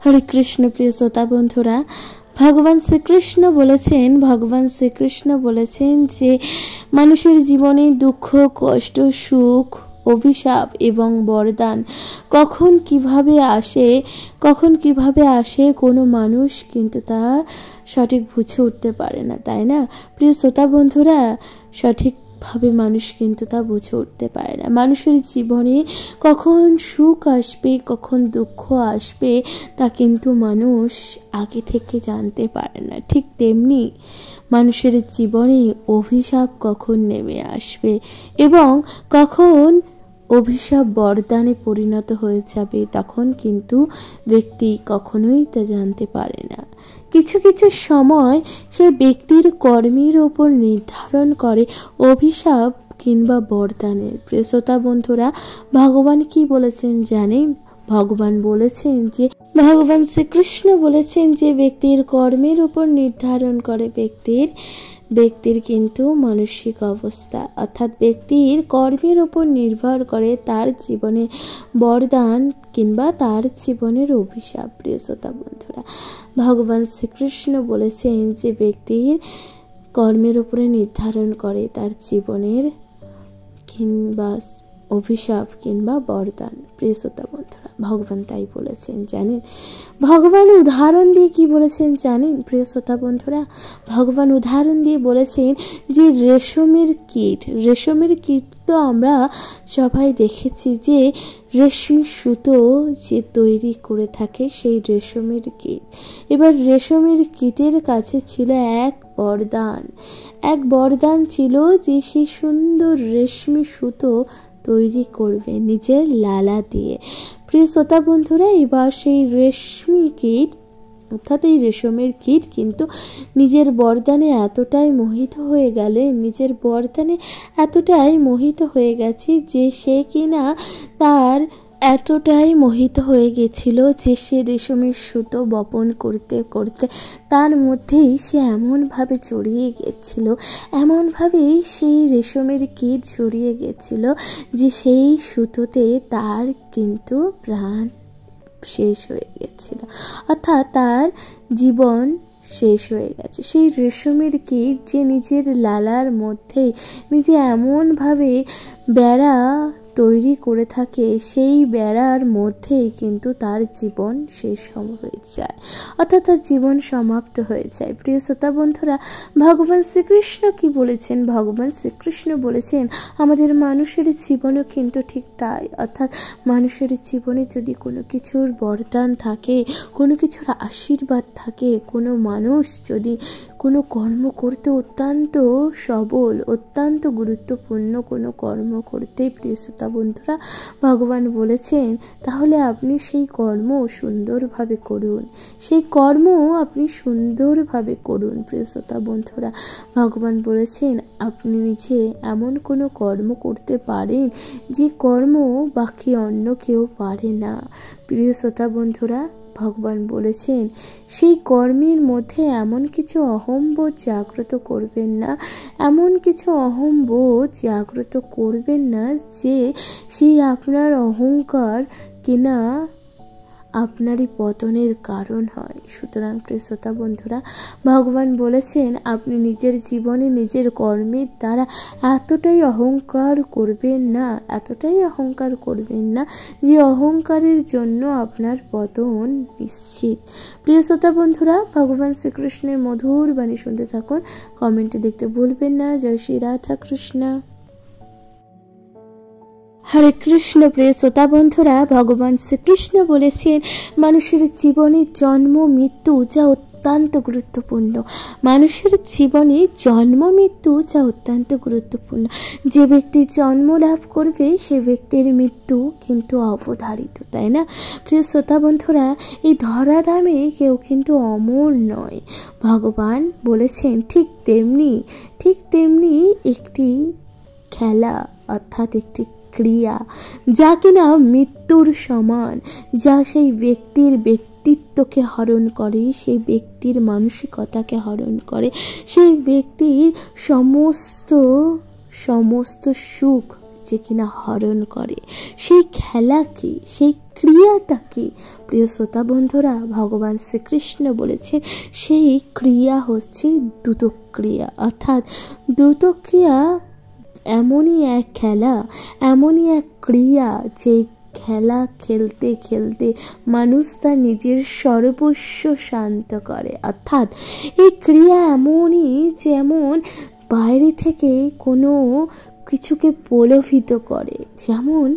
হরে কৃষ্ণ। প্রিয় শ্রোতা বন্ধুরা, ভগবান শ্রীকৃষ্ণ বলেছেন যে মানুষের জীবনে দুঃখ, কষ্ট, সুখ, অভিশাপ এবং বরদান কখন কিভাবে আসে কোনো মানুষ কিন্তু তা সঠিক বুঝে উঠতে পারে না, তাই না? প্রিয় শ্রোতা বন্ধুরা, সঠিকভাবে মানুষ কিন্তু তা বুঝে উঠতে পারে না। মানুষের জীবনে কখন সুখ আসবে, কখন দুঃখ আসবে তা কিন্তু মানুষ আগে থেকে জানতে পারে না। ঠিক তেমনি মানুষের জীবনে অভিশাপ কখন নেমে আসবে এবং কখন অভিশাপ বরদানে পরিণত হয়ে যাবে তখন কিন্তু ব্যক্তি কখনোই তা জানতে পারে না। কিছু কিছু সময় সে ব্যক্তির কর্মের ওপর নির্ধারণ করে অভিশাপ কিংবা বরদানের। প্রিয় শ্রোতা বন্ধুরা, ভগবান কি বলেছেন জানেন? ভগবান শ্রীকৃষ্ণ বলেছেন যে ব্যক্তির কর্মের উপর নির্ধারণ করে ব্যক্তির কিন্তু মানসিক অবস্থা, অর্থাৎ ব্যক্তির কর্মের উপর নির্ভর করে তার জীবনে বরদান কিংবা তার জীবনের অভিশাপ। প্রিয় শ্রোতা বন্ধুরা, ভগবান শ্রীকৃষ্ণ বলেছেন যে ব্যক্তির কর্মের উপরে নির্ধারণ করে তার জীবনের কিংবা অভিশাপ কিংবা বরদান। প্রিয় শ্রোতা বন্ধুরা, ভগবান তাই বলেছেন জানেন। ভগবান উদাহরণ দিয়ে কি বলেছেন জানেন? প্রিয় শ্রোতা বন্ধুরা, ভগবান উদাহরণ দিয়ে বলেছেন যে রেশমের কীট তো আমরা সবাই দেখেছি যে রেশমি সুতো যে তৈরি করে থাকে সেই রেশমের কীট। এবার রেশমের কীটের কাছে ছিল এক বরদান ছিল যে সেই সুন্দর রেশমি সুতো তৈরি করবে নিজের লালা দিয়ে। প্রিয় শ্রোতা বন্ধুরা, এবার সেই রেশমি কীট অর্থাৎ এই রেশমের কীট কিন্তু নিজের বরদানে এতটাই মোহিত হয়ে গেছে যে সে কিনা তার এতটাই মোহিত হয়ে গেছিল যে সে রেশমের সুতো বপন করতে করতে তার মধ্যেই সে এমনভাবে সেই রেশমের কীট জড়িয়ে গেছিল যে সেই সুতোতে তার কিন্তু প্রাণ শেষ হয়ে গেছিল, অর্থাৎ তার জীবন শেষ হয়ে গেছে। সেই রেশমের কীট যে নিজের লালার মধ্যে নিজে এমনভাবে বেড়া তৈরি করে থাকে, সেই বেড়ার মধ্যেই কিন্তু তার জীবন শেষ হয়ে যায়, অর্থাৎ তার জীবন সমাপ্ত হয়ে যায়। প্রিয় শ্রোতা বন্ধুরা, ভগবান শ্রীকৃষ্ণ কি বলেছেন? ভগবান শ্রীকৃষ্ণ বলেছেন আমাদের মানুষের জীবনও কিন্তু ঠিক তাই, অর্থাৎ মানুষের জীবনে যদি কোনো কিছুর বরদান থাকে, কোনো কিছুর আশীর্বাদ থাকে, কোনো মানুষ যদি কোনো কর্ম করতে অত্যন্ত সবল, অত্যন্ত গুরুত্বপূর্ণ কোনো কর্ম করতে, প্রিয় শ্রোতা বন্ধুরা, ভগবান বলেছেন তাহলে আপনি সেই কর্ম সুন্দরভাবে করুন। প্রিয় শ্রোতা বন্ধুরা, ভগবান বলেছেন আপনি নিজে এমন কোনো কর্ম করতে পারেন যে কর্ম বাকি অন্য কেউ পারে না। প্রিয় শ্রোতা বন্ধুরা, ভগবান বলেছেন সেই কর্মের মধ্যে এমন কিছু অহংবোধ জাগ্রত করবেন না যে সেই আপনার অহংকার কিনা আপনারই পতনের কারণ হয়। সুতরাং প্রিয় শ্রোতা বন্ধুরা, ভগবান বলেছেন আপনি নিজের জীবনে নিজের কর্মের দ্বারা এতটাই অহংকার করবেন না যে অহংকারের জন্য আপনার পতন নিশ্চিত। প্রিয় শ্রোতা বন্ধুরা, ভগবান শ্রীকৃষ্ণের মধুর বাণী শুনতে থাকুন, কমেন্টে লিখতে ভুলবেন না। জয় শ্রী রাধা কৃষ্ণ। হরে কৃষ্ণ। প্রিয় শ্রোতা বন্ধুরা, ভগবান শ্রীকৃষ্ণ বলেছেন মানুষের জীবনে জন্ম মৃত্যু যা অত্যন্ত গুরুত্বপূর্ণ। যে ব্যক্তি জন্ম লাভ করবে সে ব্যক্তির মৃত্যু কিন্তু অবধারিত, তাই না? প্রিয় শ্রোতা বন্ধুরা, এই ধরাধামে কেউ কিন্তু অমর নয়। ভগবান বলেছেন ঠিক তেমনি একটি খেলা, অর্থাৎ একটি ক্রিয়া যা কিনা মৃত্যুর সমান, যা সেই ব্যক্তির ব্যক্তিত্বকে হরণ করে, সেই ব্যক্তির মানসিকতাকে হরণ করে, সেই ব্যক্তির সমস্ত সুখ যে কিনা হরণ করে। সেই খেলা কি, সেই ক্রিয়াটা কি? প্রিয় শ্রোতা বন্ধুরা, ভগবান শ্রীকৃষ্ণ বলেছেন সেই ক্রিয়া হচ্ছে দ্রুতক্রিয়া। অর্থাৎ দ্রুতক্রিয়া এমনই এক খেলা, এমনই এক ক্রিয়া, যে খেলা খেলতে খেলতে মানুষ তার নিজের সর্বস্ব শান্ত করে। অর্থাৎ এই ক্রিয়া এমনই যেমন বাইরে থেকে কোনো কিছুকে প্রলোভিত করে। যেমন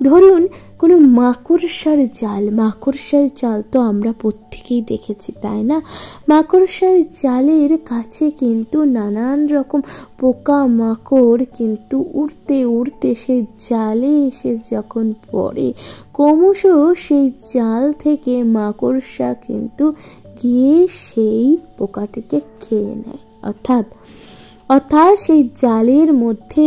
ধরুন কোনো মাকড়সার জাল, মাকড়সার জাল তো আমরা প্রত্যেকেই দেখেছি, তাই না? মাকড়সার জালের কাছে কিন্তু নানান রকম পোকা মাকড় কিন্তু উড়তে উড়তে সেই জালে এসে যখন পড়ে, ক্রমশ সেই জাল থেকে মাকড়সা কিন্তু গিয়ে সেই পোকাটিকে খেয়ে নেয়। অর্থাৎ সেই জালের মধ্যে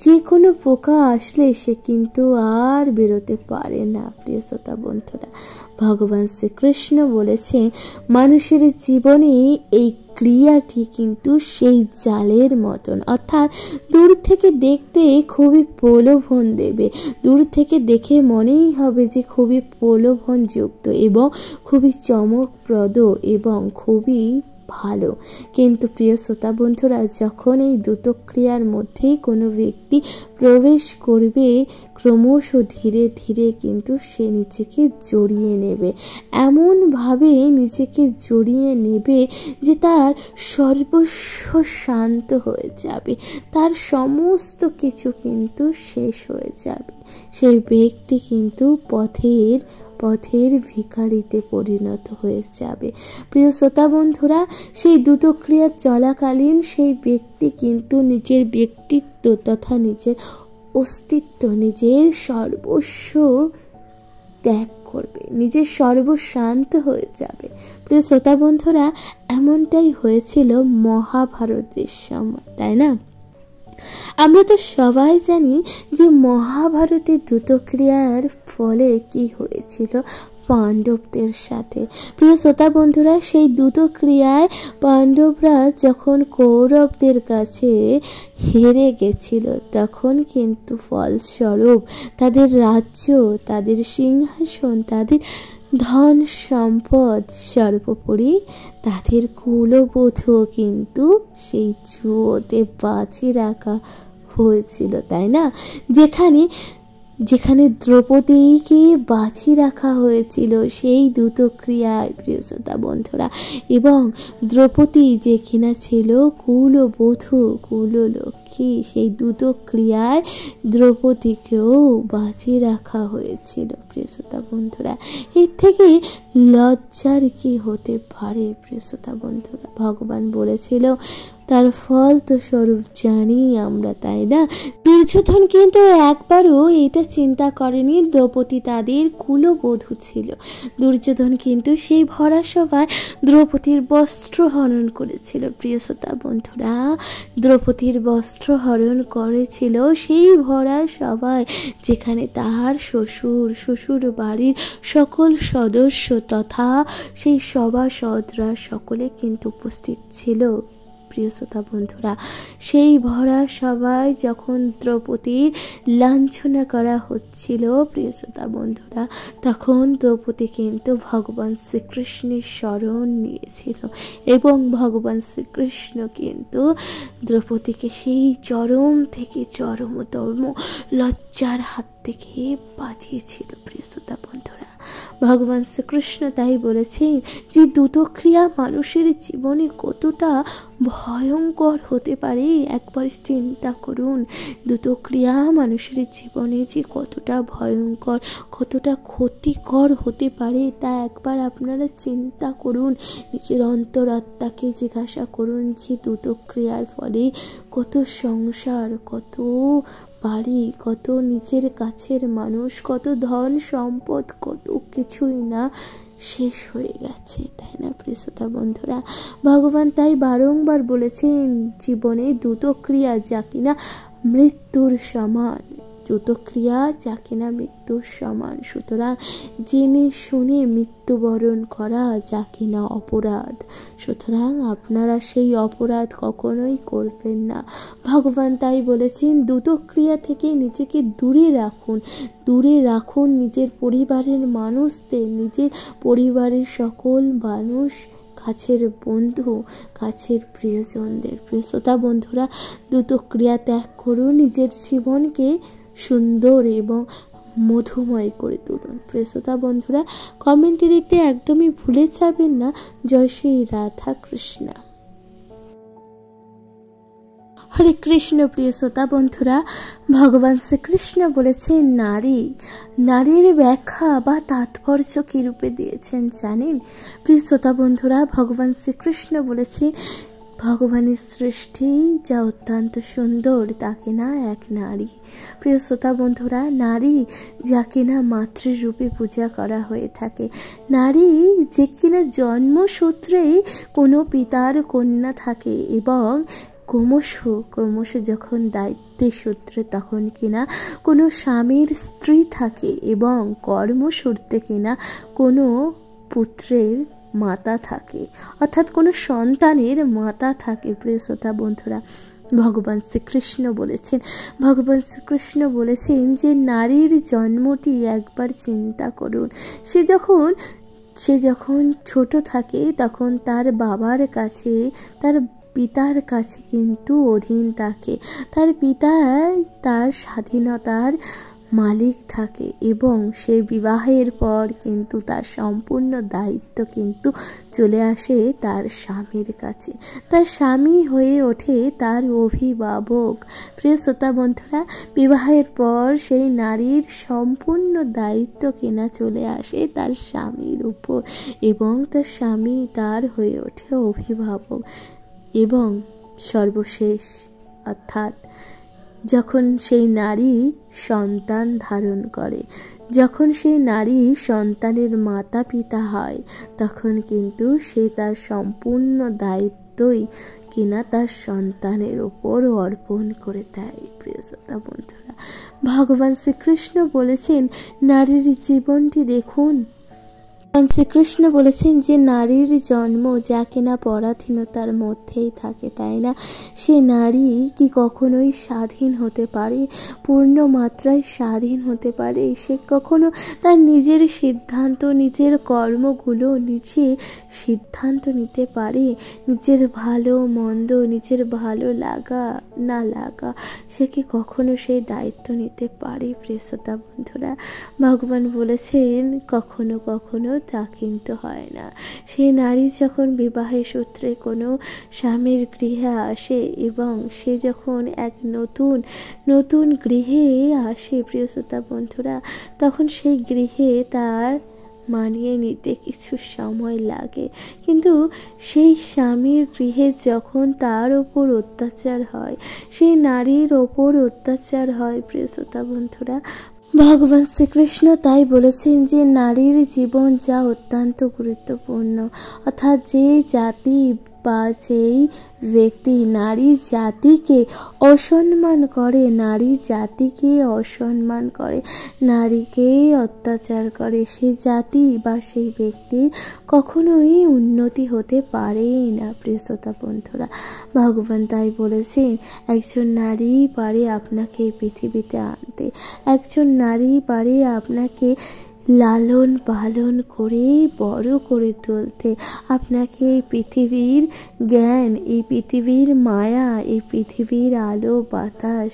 যে কোনো পোকা আসলে সে কিন্তু আর বেরোতে পারে না। প্রিয় শ্রোতা বন্ধুরা, ভগবান শ্রীকৃষ্ণ বলেছেন মানুষের জীবনে এই ক্রিয়াটি কিন্তু সেই জালের মতন। অর্থাৎ দূর থেকে দেখতে খুবই প্রলোভন দেবে, দূর থেকে দেখে মনেই হবে যে খুবই প্রলোভনযুক্ত এবং খুবই চমকপ্রদ এবং খুবই ভালো। কিন্তু প্রিয় শ্রোতা বন্ধুরা, যখন এই দ্রুতক্রিয়ার মধ্যেই কোনো ব্যক্তি প্রবেশ করবে, ক্রমশ ধীরে ধীরে কিন্তু সে নিজেকে জড়িয়ে নেবে, এমনভাবে নিজেকে জড়িয়ে নেবে যে তার সর্বস্ব শান্ত হয়ে যাবে, তার সমস্ত কিছু কিন্তু শেষ হয়ে যাবে। সেই ব্যক্তি কিন্তু পথের ভিখারিতে পরিণত হয়ে যাবে। প্রিয় শ্রোতা বন্ধুরা, সেই দ্রুতক্রিয়া চলাকালীন সেই ব্যক্তি কিন্তু নিজের ব্যক্তিত্ব তথা নিজের অস্তিত্ব, নিজের সর্বস্ব ত্যাগ করবে, নিজের সর্বশান্ত হয়ে যাবে। প্রিয় শ্রোতা বন্ধুরা, এমনটাই হয়েছিল মহাভারতের সময়, তাই না? আমরা তো সবাই জানি যে মহাভারতের দ্রুতক্রিয়ার ফলে কি হয়েছিল পাণ্ডবদের সাথে। প্রিয় শ্রোতা বন্ধুরা, সেই দ্রুতক্রিয়ায় পাণ্ডবরা যখন কৌরবদের কাছে হেরে গেছিল, তখন কিন্তু ফলস্বরূপ তাদের রাজ্য, তাদের সিংহাসন, তাদের ধন সম্পদ, সর্বোপরি তাদের কুলবধূও কিন্তু সেই যুদ্ধে বাজি রাখা হয়েছিল, তাই না? যেখানে দ্রৌপদীকে বাজি রাখা হয়েছিল সেই দ্রুতক্রিয়ায়, প্রিয় শ্রোতা বন্ধুরা, এবং দ্রৌপদী যে কিনা ছিল কুলবধূ, কুললক্ষ্মী, সেই দ্রুতক্রিয়ায় দ্রৌপদীকেও বাজি রাখা হয়েছিল। প্রিয় শ্রোতা বন্ধুরা, এর থেকে লজ্জার কি হতে পারে? প্রিয় শ্রোতা বন্ধুরা, ভগবান বলেছিল তার ফল তো স্বরূপ জানি আমরা, তাই না? দুর্যোধন কিন্তু একবারও এটা চিন্তা করেনি দ্রৌপদী তাদের কুলবধূ ছিল। দুর্যোধন কিন্তু সেই ভরা সভায় দ্রৌপদীর বস্ত্র হরণ করেছিল। প্রিয় শ্রোতা বন্ধুরা, দ্রৌপদীর বস্ত্র হরণ করেছিল সেই ভরা সভায়, যেখানে তাহার শ্বশুর বাড়ির সকল সদস্য তথা সেই সভাসদরা সকলে কিন্তু উপস্থিত ছিল। প্রিয় শ্রোতা বন্ধুরা, সেই ভরা সভায় যখন দ্রৌপদীর লাঞ্ছনা করা হচ্ছিল, প্রিয় শ্রোতা বন্ধুরা, তখন দ্রৌপদী কিন্তু ভগবান শ্রীকৃষ্ণের শরণ নিয়েছিল এবং ভগবান শ্রীকৃষ্ণ কিন্তু দ্রৌপদীকে সেই চরম থেকে চরমতম লজ্জার হাত থেকে বাঁচিয়েছিল। প্রিয় শ্রোতা বন্ধুরা, ভগবান শ্রীকৃষ্ণ তাই বলেছেন যে দ্রুতক্রিয়া মানুষের জীবনে কতটা ভয়ঙ্কর হতে পারে একবার চিন্তা করুন। দ্রুতক্রিয়া মানুষের জীবনে যে কতটা ভয়ঙ্কর, কতটা ক্ষতিকর হতে পারে তা একবার আপনারা চিন্তা করুন। নিজের অন্তরাত্মাকে জিজ্ঞাসা করুন যে দ্রুতক্রিয়ার ফলে কত সংসার, কত বাড়ি, কত নিজের কাছের মানুষ, কত ধন সম্পদ, কত কিছুই না শেষ হয়ে গেছে, তাই না? প্রিয় শ্রোতা বন্ধুরা, ভগবান তাই বারংবার বলেছেন জীবনে দ্রুতক্রিয়া যা কিনা মৃত্যুর সমান, দ্রুতক্রিয়া যা কিনা মৃত্যুর সমান। সুতরাং জেনে শুনে মৃত্যুবরণ করা যা কিনা অপরাধ। সুতরাং আপনারা সেই অপরাধ কখনোই করবেন না। ভগবান তাই বলেছেন, দ্রুতক্রিয়া থেকে নিজেকে দূরে রাখুন, দূরে রাখুন নিজের পরিবারের মানুষদের, নিজের পরিবারের সকল মানুষ, কাছের বন্ধু, কাছের প্রিয়জনদের। প্রিয় শ্রোতা বন্ধুরা, দ্রুতক্রিয়া ত্যাগ করুন, নিজের জীবনকে সুন্দর এবং মধুময় করে তুলুন। প্রিয় শ্রোতা বন্ধুরা, কমেন্টে লিখতে একদমই ভুলে যাবেন না। জয় শ্রী রাধা কৃষ্ণ। হরে কৃষ্ণ। প্রিয় শ্রোতা বন্ধুরা, ভগবান শ্রীকৃষ্ণ বলেছেন নারীর ব্যাখ্যা বা তাৎপর্য কি রূপে দিয়েছেন জানেন? প্রিয় শ্রোতা বন্ধুরা, ভগবান শ্রীকৃষ্ণ বলেছেন ভগবানের সৃষ্টি যা অত্যন্ত সুন্দর তা কিনা এক নারী। প্রিয় শ্রোতা বন্ধুরা, নারী যা কিনা মাতৃরূপে পূজা করা হয়ে থাকে, নারী যে কিনা জন্মসূত্রেই কোনো পিতার কন্যা থাকে এবং ক্রমশ যখন দায়িত্বের সূত্রে তখন কিনা কোনো স্বামীর স্ত্রী থাকে এবং কর্মসূত্রে কিনা কোনো পুত্রের মাতা থাকে, অর্থাৎ কোনো সন্তানের মাতা থাকে। প্রিয় শ্রোতা বন্ধুরা, ভগবান শ্রীকৃষ্ণ বলেছেন যে নারীর জন্মটি একবার চিন্তা করুন। সে যখন ছোট থাকে তখন তার বাবার কাছে, তার পিতার কাছে কিন্তু অধীন থাকে। তার পিতা তার স্বাধীনতার মালিক থাকে এবং সে বিবাহের পর কিন্তু তার সম্পূর্ণ দায়িত্ব কিন্তু চলে আসে তার স্বামীর কাছে। তার স্বামী হয়ে ওঠে তার অভিভাবক। প্রিয় শ্রোতা বন্ধুরা, বিবাহের পর সেই নারীর সম্পূর্ণ দায়িত্ব কিনা চলে আসে তার স্বামীর উপর এবং তার স্বামী তার হয়ে ওঠে অভিভাবক। এবং সর্বশেষ অর্থাৎ যখন সেই নারী সন্তান ধারণ করে, যখন সেই নারী সন্তানের মাতা পিতা হয়, তখন কিন্তু সে তার সম্পূর্ণ দায়িত্বই কিনা তার সন্তানের ওপর অর্পণ করে দেয়। প্রিয় শ্রোতা বন্ধুরা, ভগবান শ্রীকৃষ্ণ বলেছেন নারীর জীবনটি দেখুন। শ্রীকৃষ্ণ বলেছেন যে নারীর জন্ম যা কিনা পরাধীনতার মধ্যেই থাকে, তাই না? সে নারী কি কখনোই স্বাধীন হতে পারে, পূর্ণ মাত্রায় স্বাধীন হতে পারে? সে কখনো তার নিজের সিদ্ধান্ত, নিজের কর্মগুলো নিজে সিদ্ধান্ত নিতে পারে? নিজের ভালো মন্দ, নিজের ভালো লাগা না লাগা, সে কি কখনো সেই দায়িত্ব নিতে পারে? প্রিয় শ্রোতা বন্ধুরা, ভগবান বলেছেন কখনো কখনো তা কিন্তু হয় না। সে নারী যখন বিবাহের সূত্রে কোনো স্বামীর গৃহে আসে এবং সে যখন এক নতুন গৃহে আসে, প্রিয় শ্রোতা বন্ধুরা, তখন সেই গৃহে তার মানিয়ে নিতে কিছু সময় লাগে। কিন্তু সেই স্বামীর গৃহে যখন তার ওপর অত্যাচার হয়, সেই নারীর ওপর অত্যাচার হয়, প্রিয় শ্রোতা বন্ধুরা, ভগবান শ্রীকৃষ্ণ তাই বলেছেন যে নারীর জীবন যা অত্যন্ত গুরুত্বপূর্ণ। অর্থাৎ যে জাতি বা যেই ব্যক্তি নারী জাতিকে অসম্মান করে, নারী জাতিকে অসম্মান করে, নারীকে অত্যাচার করে, সেই জাতি বা সেই ব্যক্তির কখনোই উন্নতি হতে পারেই না। প্রিয় শ্রোতা বন্ধুরা, ভগবান তাই বলেছেন একজন নারী পারে আপনাকে পৃথিবীতে আনতে, একজন নারী পারে আপনাকে লালন পালন করে বড় করে তুলতে, আপনাকে এই পৃথিবীর জ্ঞান, এই পৃথিবীর মায়া, এই পৃথিবীর আলো বাতাস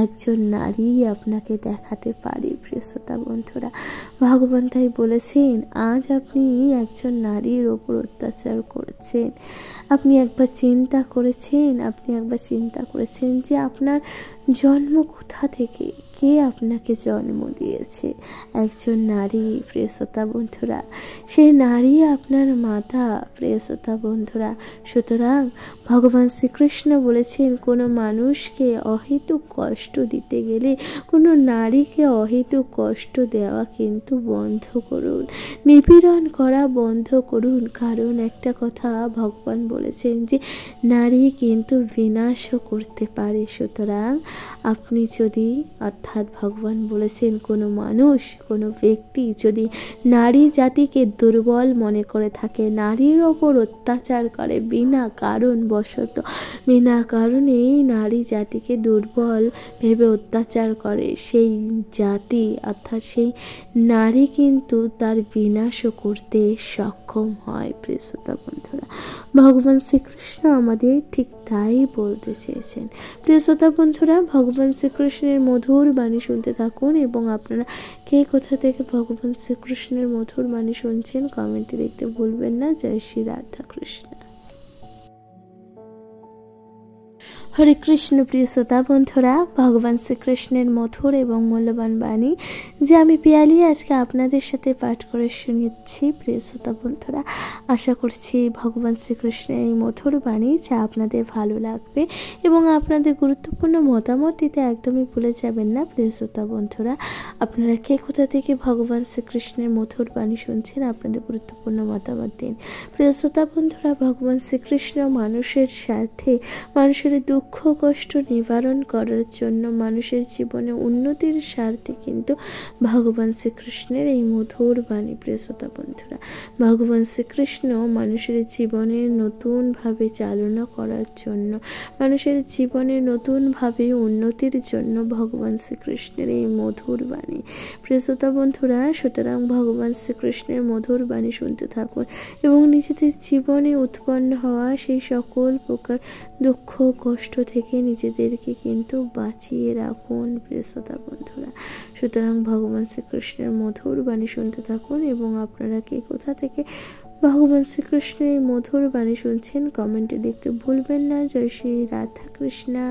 একজন নারী আপনাকে দেখাতে পারে। প্রিয় শ্রোতা বন্ধুরা, ভগবান তাই বলেছেন আজ আপনি একজন নারীর ওপর অত্যাচার করেছেন। আপনি একবার চিন্তা করেছেন যে আপনার জন্ম কোথা থেকে, কে আপনাকে জন্ম দিয়েছে? একজন নারী নারী প্রিয় শ্রোতা বন্ধুরা, সেই নারী আপনার মাতা প্রিয় শ্রোতা বন্ধুরা। সুতরাং ভগবান শ্রীকৃষ্ণ বলেছেন কোনো মানুষকে অহেতুক কষ্ট দিতে গেলে, কোনো নারীকে অহেতুক কষ্ট দেওয়া কিন্তু বন্ধ করুন, নিপীড়ন করা বন্ধ করুন। কারণ একটা কথা ভগবান বলেছেন যে নারী কিন্তু বিনাশও করতে পারে। সুতরাং আপনি যদি, অর্থাৎ ভগবান বলেছেন কোনো মানুষ, কোনো ব্যক্তি যদি নারী জাতিকে দুর্বল মনে করে থাকে, নারীর ওপর অত্যাচার করে বিনা কারণ বশত, বিনা কারণে নারী জাতিকে দুর্বল ভেবে অত্যাচার করে, সেই জাতি অর্থাৎ সেই নারী কিন্তু তার বিনাশও করতে সক্ষম হয়। প্রিয় শ্রোতা বন্ধুরা, ভগবান শ্রীকৃষ্ণ আমাদের ঠিক তাই বলতে চেয়েছেন। প্রিয় শ্রোতা বন্ধুরা, ভগবান শ্রীকৃষ্ণের মধুর বাণী শুনতে থাকুন এবং আপনারা কে কোথা থেকে ভগবান শ্রীকৃষ্ণের মধুর বাণী শুনছেন কমেন্টে লিখতে ভুলবেন না। জয় শ্রী রাধা কৃষ্ণ। হরে কৃষ্ণ। প্রিয় শ্রোতা বন্ধুরা, ভগবান শ্রীকৃষ্ণের মধুর এবং মূল্যবান বাণী যে আমি পিয়ালি আজকে আপনাদের সাথে পাঠ করে শুনিয়েছি। প্রিয় শ্রোতা বন্ধুরা, আশা করছি ভগবান শ্রীকৃষ্ণের এই মধুর বাণী যা আপনাদের ভালো লাগবে এবং আপনাদের গুরুত্বপূর্ণ মতামত দিতে একদমই ভুলে যাবেন না। প্রিয় শ্রোতা বন্ধুরা, আপনারা কে কোথা থেকে ভগবান শ্রীকৃষ্ণের মধুর বাণী শুনছেন, আপনাদের গুরুত্বপূর্ণ মতামত দিন। প্রিয় শ্রোতা বন্ধুরা, ভগবান শ্রীকৃষ্ণ মানুষের স্বার্থে, মানুষের দুঃখ কষ্ট নিবারণ করার জন্য, মানুষের জীবনে উন্নতির স্বার্থে কিন্তু ভগবান শ্রীকৃষ্ণের এই মধুর বাণী। প্রিয় শ্রোতা বন্ধুরা, ভগবান শ্রীকৃষ্ণ মানুষের জীবনে নতুনভাবে চালনা করার জন্য, মানুষের জীবনে নতুনভাবে উন্নতির জন্য ভগবান শ্রীকৃষ্ণের এই মধুর বাণী। প্রিয় শ্রোতা বন্ধুরা, সুতরাং ভগবান শ্রীকৃষ্ণের মধুর বাণী শুনতে থাকুন এবং নিজেদের জীবনে উৎপন্ন হওয়া সেই সকল প্রকার দুঃখ কষ্ট থেকে নিজেদেরকে কিন্তু বাঁচিয়ে রাখুন। প্রিয় শ্রোতা বন্ধুরা, সুতরাং ভগবান শ্রীকৃষ্ণের মধুর বাণী শুনতে থাকুন এবং আপনারা কে কোথা থেকে ভগবান শ্রীকৃষ্ণের মধুর বাণী শুনছেন কমেন্টে লিখতে ভুলবেন না। জয় শ্রী রাধা কৃষ্ণা।